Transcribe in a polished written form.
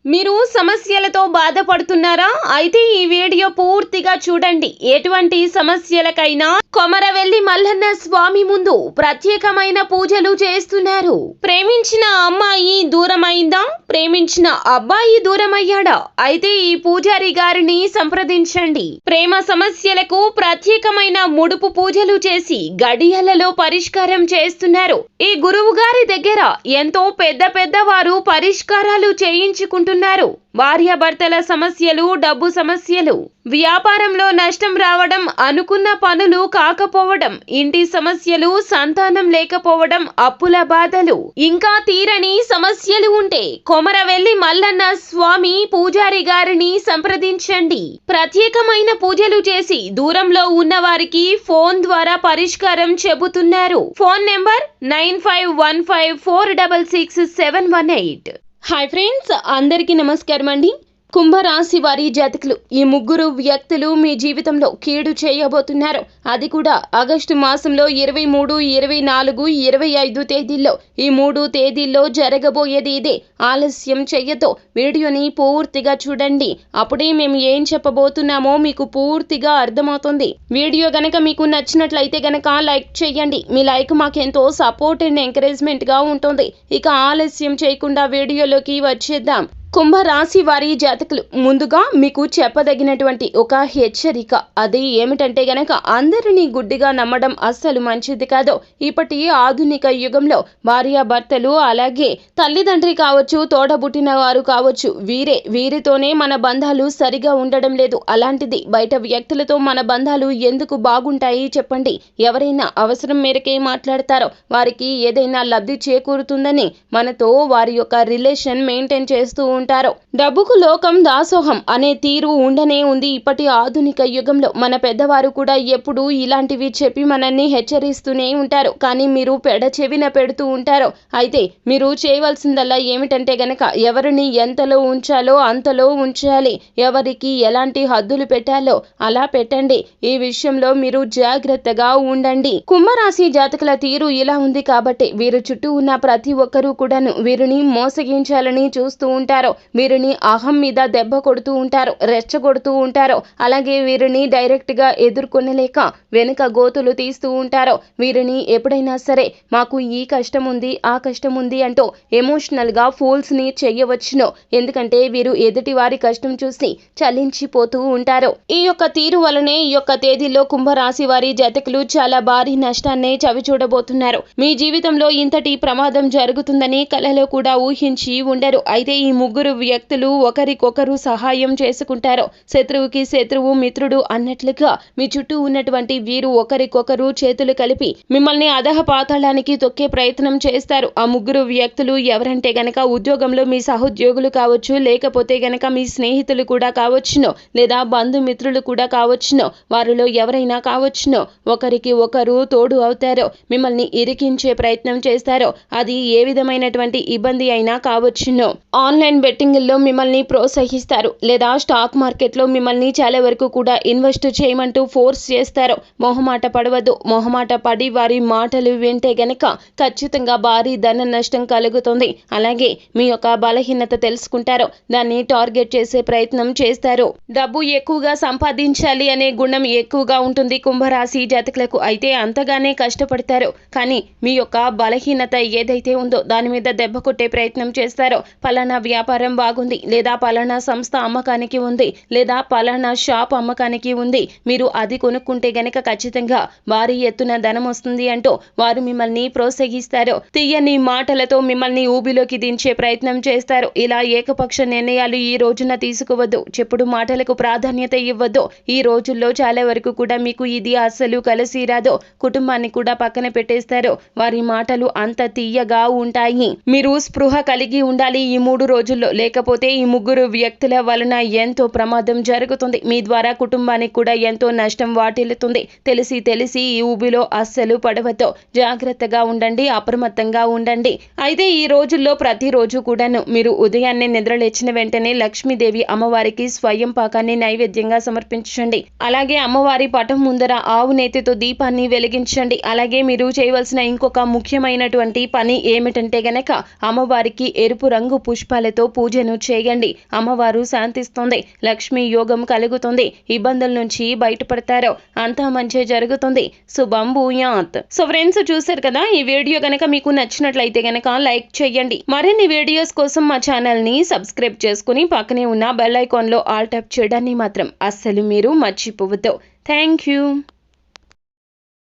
మీరు సమస్యలతో బాధపడుతున్నారా? అయితే ఈ వీడియో పూర్తిగా చూడండి. ఎటువంటి సమస్యలకైనా కొమరవెల్లి మల్లన్న స్వామి ముందు ప్రత్యేకమైన పూజలు చేస్తున్నారు. ప్రేమించిన అమ్మాయి దూరమైందా? ప్రేమించిన అబ్బాయి దూరమయ్యాడా? అయితే ఈ పూజారి గారిని సంప్రదించండి. ప్రేమ సమస్యలకు ప్రత్యేకమైన ముడుపు పూజలు చేసి గడియలలో పరిష్కారం చేస్తున్నారు. ఈ గురువు గారి దగ్గర ఎంతో పెద్ద వారు పరిష్కారాలు చేయించుకుంటున్నారు. భార్యాభర్తల సమస్యలు, డబ్బు సమస్యలు, వ్యాపారంలో నష్టం రావడం, అనుకున్న పనులు కాకపోవడం, ఇంటి సమస్యలు, సంతానం లేకపోవడం, అప్పుల బాధలు, ఇంకా తీరని సమస్యలు ఉంటే కొమరవెల్లి మల్లన్న స్వామి పూజారి గారిని సంప్రదించండి. ప్రత్యేకమైన పూజలు చేసి దూరంలో ఉన్న వారికి ఫోన్ ద్వారా పరిష్కారం చెబుతున్నారు. Phone number 9515466718. హాయ్ ఫ్రెండ్స్, అందరికీ నమస్కారం అండి. కుంభరాశి వారి జాతకులు, ఈ ముగ్గురు వ్యక్తులు మీ జీవితంలో కీడు చేయబోతున్నారు. అది కూడా ఆగస్టు మాసంలో 23, 24, 25 తేదీల్లో. ఈ 3 తేదీల్లో జరగబోయేది ఇదే. ఆలస్యం చెయ్యతో వీడియోని పూర్తిగా చూడండి. అప్పుడే మేము ఏం చెప్పబోతున్నామో మీకు పూర్తిగా అర్థమవుతుంది. వీడియో గనక మీకు నచ్చినట్లయితే గనక లైక్ చేయండి. మీ లైక్ మాకెంతో సపోర్ట్ అండ్ ఎంకరేజ్మెంట్ గా ఉంటుంది. ఇక ఆలస్యం చేయకుండా వీడియోలోకి వచ్చేద్దాం. కుంభరాశి వారి జాతకులు, ముందుగా మీకు చెప్పదగినటువంటి ఒక హెచ్చరిక. అది ఏమిటంటే గనక అందరినీ గుడ్డిగా నమ్మడం అస్సలు మంచిది కాదు. ఇప్పటి ఆధునిక యుగంలో భార్యాభర్తలు, అలాగే తల్లిదండ్రి కావచ్చు, తోడబుట్టిన వారు కావచ్చు, వీరితోనే మన బంధాలు సరిగా ఉండడం లేదు. అలాంటిది బయట వ్యక్తులతో మన బంధాలు ఎందుకు బాగుంటాయి చెప్పండి? ఎవరైనా అవసరం మేరకే మాట్లాడతారో, వారికి ఏదైనా లబ్ధి చేకూరుతుందని మనతో వారి యొక్క రిలేషన్ మెయింటైన్ చేస్తూ ఉంటారు. డబ్బుకు లోకం దాసోహం అనే తీరు ఉండనే ఉంది. ఇప్పటి ఆధునిక యుగంలో మన పెద్దవారు కూడా ఎప్పుడు ఇలాంటివి చెప్పి మనల్ని హెచ్చరిస్తూనే ఉంటారు. కానీ మీరు చెవిన పెడుతూ ఉంటారు. అయితే మీరు చేయవలసిందల్లా ఏమిటంటే గనక ఎవరిని ఎంతలో ఉంచాలో అంతలో ఉంచాలి. ఎవరికి ఎలాంటి హద్దులు పెట్టాలో అలా పెట్టండి. ఈ విషయంలో మీరు జాగ్రత్తగా ఉండండి. కుంభరాశి జాతకుల తీరు ఇలా ఉంది కాబట్టి వీరు చుట్టూ ఉన్న ప్రతి ఒక్కరూ కూడాను వీరిని మోసగించాలని చూస్తూ ఉంటారు. వీరిని అహం మీద దెబ్బ కొడుతూ ఉంటారు, రెచ్చగొడుతూ ఉంటారు. అలాగే వీరిని డైరెక్ట్ గా ఎదుర్కొనలేక వెనుక గోతులు తీస్తూ ఉంటారు. వీరిని ఎప్పుడైనా సరే మాకు ఈ కష్టం ఉంది, ఆ కష్టం ఉంది అంటూ ఎమోషనల్ గా ఫూల్స్ ని చెయ్యవచ్చును. ఎందుకంటే వీరు ఎదుటి వారి కష్టం చూసి చలించిపోతూ ఉంటారు. ఈ యొక్క తీరు వలనే ఈ యొక్క తేదీలో కుంభరాశి వారి జాతకులు చాలా భారీ నష్టాన్ని చవి చూడబోతున్నారు. మీ జీవితంలో ఇంతటి ప్రమాదం జరుగుతుందని కలలో కూడా ఊహించి ఉండరు. అయితే ఈ ముగ్గురు వ్యక్తులు ఒకరికొకరు సహాయం చేసుకుంటారు. శత్రువుకి శత్రువు మిత్రుడు అన్నట్లుగా మీ చుట్టూ ఉన్నటువంటి వీరు ఒకరికొకరు చేతులు కలిపి మిమ్మల్ని అధహ పాతాళానికి తొక్కే ప్రయత్నం చేస్తారు. ఆ ముగ్గురు వ్యక్తులు ఎవరంటే గనక ఉద్యోగంలో మీ సహోద్యోగులు కావచ్చు, లేకపోతే గనక మీ స్నేహితులు కూడా కావచ్చును, లేదా బంధుమిత్రులు కూడా కావచ్చును. వారిలో ఎవరైనా కావచ్చును. ఒకరికి ఒకరు తోడు అవుతారో, మిమ్మల్ని ఇరికించే ప్రయత్నం చేస్తారో, అది ఏ విధమైనటువంటి ఇబ్బంది అయినా కావచ్చును. ఆన్లైన్ బెట్టింగ్లో మిమ్మల్ని ప్రోత్సహిస్తారు, లేదా స్టాక్ మార్కెట్లో మిమ్మల్ని చాలా వరకు కూడా ఇన్వెస్ట్ చేయమంటూ ఫోర్స్ చేస్తారు. మొహమాట పడవద్దు. మొహమాట పడి వారి మాటలు వింటే గనక ఖచ్చితంగా భారీ ధన నష్టం కలుగుతుంది. అలాగే మీ యొక్క బలహీనత తెలుసుకుంటారు, దాన్ని టార్గెట్ చేసే ప్రయత్నం చేస్తారు. డబ్బు ఎక్కువగా సంపాదించాలి అనే గుణం ఎక్కువగా ఉంటుంది కుంభరాశి జాతకులకు. అయితే అంతగానే కష్టపడతారు. కానీ మీ యొక్క బలహీనత ఏదైతే ఉందో దాని మీద దెబ్బ కొట్టే ప్రయత్నం చేస్తారో, పలానా వ్యాపారం బాగుంది, లేదా పలానా సంస్థ అమ్మకానికి ఉంది, లేదా పలానా షాప్ అమ్మకానికి ఉంది, మీరు అది కొనుక్కుంటే గనక ఖచ్చితంగా భారీ ఎత్తున ధనం వస్తుంది అంటూ వారు మిమ్మల్ని ప్రోత్సహిస్తారు. తీయని మాటలతో మిమ్మల్ని ఊబిలోకి దించే ప్రయత్నం చేస్తారు. ఇలా ఏకపక్ష నిర్ణయాలు ఈ రోజున తీసుకోవద్దు. చెప్పుడు మాటలకు ప్రాధాన్యత ఇవ్వద్దు. ఈ రోజుల్లో చాలా వరకు కూడా మీకు ఇది అస్సలు కలిసి రాదు. కుటుంబాన్ని కూడా పక్కన పెట్టేస్తారు. వారి మాటలు అంత తీయగా ఉంటాయి. మీరు స్పృహ కలిగి ఉండాలి ఈ 3 రోజుల్లో. లేకపోతే ఈ ముగ్గురు వ్యక్తుల వలన ఎంతో ప్రమాదం జరుగుతుంది. మీ ద్వారా కుటుంబానికి కూడా ఎంతో నష్టం వాటిల్లుతుంది. తెలిసి ఈ ఊబిలో అస్సలు పడవద్దు. జాగ్రత్తగా ఉండండి, అప్రమత్తంగా ఉండండి. అయితే ఈ రోజుల్లో ప్రతిరోజు కూడాను మీరు ఉదయాన్నే నిద్రలేచిన వెంటనే లక్ష్మీదేవి అమ్మవారికి స్వయం పాకాన్ని నైవేద్యంగా సమర్పించండి. అలాగే అమ్మవారి పటం ముందర ఆవు నేతితో దీపాన్ని వెలిగించండి. అలాగే మీరు చేయవలసిన ఇంకొక ముఖ్యమైనటువంటి పని ఏమిటంటే గనక అమ్మవారికి ఎరుపు రంగు పుష్పాలతో పూజను చేయండి. అమ్మవారు శాంతిస్తుంది, లక్ష్మీ యోగం కలుగుతుంది, ఇబ్బందుల నుంచి బయటపడతారు, అంతా మంచి జరుగుతుంది, శుభం భూయాత్. సో ఫ్రెండ్స్, చూసారు కదా, ఈ వీడియో గనక మీకు నచ్చినట్లయితే గనక లైక్ చేయండి. మరిన్ని వీడియోస్ కోసం మా ఛానల్ ని సబ్స్క్రైబ్ చేసుకుని పక్కనే ఉన్న బెల్ ఐకాన్ లో ఆల్ ట్యాప్ చేయడాన్ని మాత్రం అస్సలు మీరు మర్చిపోవద్దు. Thank you.